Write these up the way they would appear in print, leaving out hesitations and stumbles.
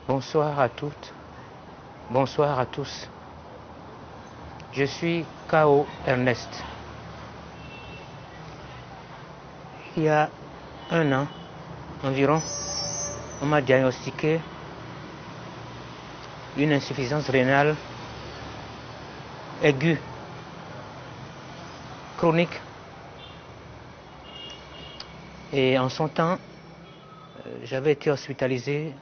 Bonsoir à toutes, bonsoir à tous. Je suis K.O. Ernest. Il y a un an environ, on m'a diagnostiqué une insuffisance rénale aiguë, chronique. Et en son temps, j'avais été hospitalisé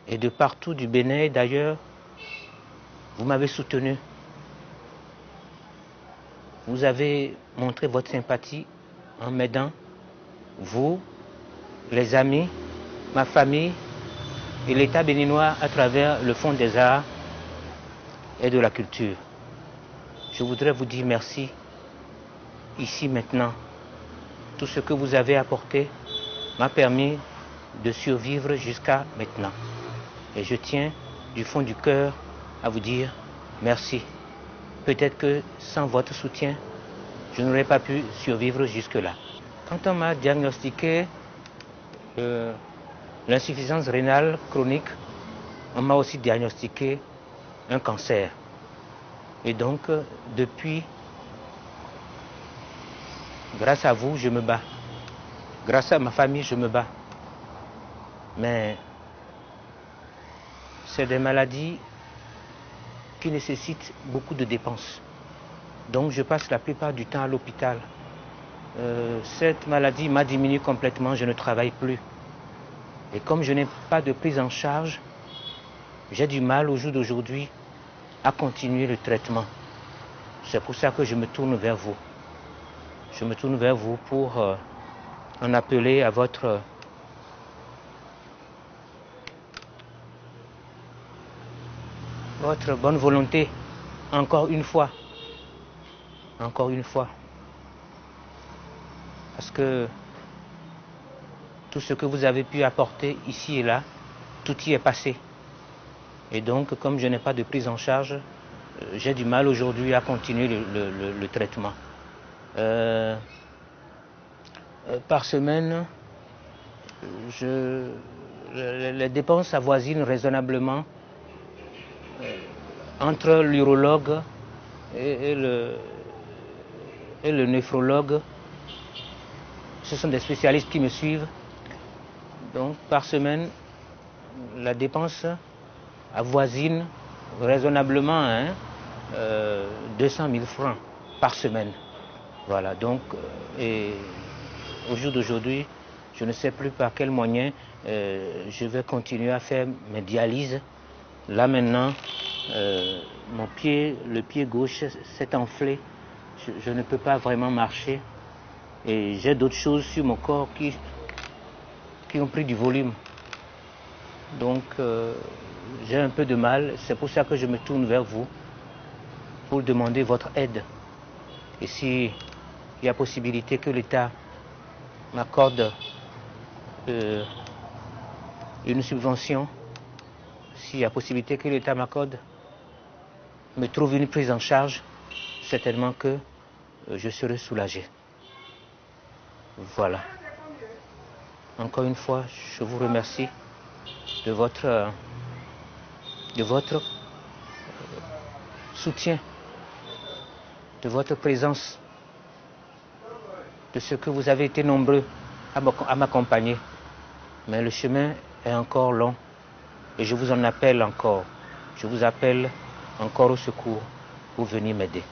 et de partout du Bénin d'ailleurs, vous m'avez soutenu. Vous avez montré votre sympathie en m'aidant, vous, les amis, ma famille et l'État béninois à travers le Fonds des Arts et de la Culture. Je voudrais vous dire merci, ici maintenant. Tout ce que vous avez apporté m'a permis de survivre jusqu'à maintenant. Et je tiens du fond du cœur à vous dire merci. Peut-être que sans votre soutien, je n'aurais pas pu survivre jusque-là. Quand on m'a diagnostiqué l'insuffisance rénale chronique, on m'a aussi diagnostiqué un cancer. Et donc, depuis, grâce à vous, je me bats. Grâce à ma famille, je me bats. Mais c'est des maladies qui nécessitent beaucoup de dépenses. Donc je passe la plupart du temps à l'hôpital. Cette maladie m'a diminué complètement, je ne travaille plus. Et comme je n'ai pas de prise en charge, j'ai du mal au jour d'aujourd'hui à continuer le traitement. C'est pour ça que je me tourne vers vous. Je me tourne vers vous pour en appeler à votre bonne volonté, encore une fois. Encore une fois. Parce que tout ce que vous avez pu apporter ici et là, tout y est passé. Et donc, comme je n'ai pas de prise en charge, j'ai du mal aujourd'hui à continuer le traitement. Par semaine, les dépenses avoisinent raisonnablement entre l'urologue et le néphrologue. Ce sont des spécialistes qui me suivent. Donc, par semaine, la dépense avoisine raisonnablement 200 000 francs par semaine. Voilà, donc, et au jour d'aujourd'hui, je ne sais plus par quel moyen je vais continuer à faire mes dialyses. Là maintenant, le pied gauche s'est enflé. Je ne peux pas vraiment marcher. Et j'ai d'autres choses sur mon corps qui ont pris du volume. Donc, j'ai un peu de mal. C'est pour ça que je me tourne vers vous pour demander votre aide. Et s'il y a possibilité que l'État m'accorde une subvention, s'il y a possibilité que l'État m'accorde, me trouve une prise en charge, certainement que je serai soulagé. Voilà. Encore une fois, je vous remercie de votre soutien, de votre présence, de ce que vous avez été nombreux à m'accompagner. Mais le chemin est encore long et je vous en appelle encore. Je vous appelle encore au secours pour venir m'aider.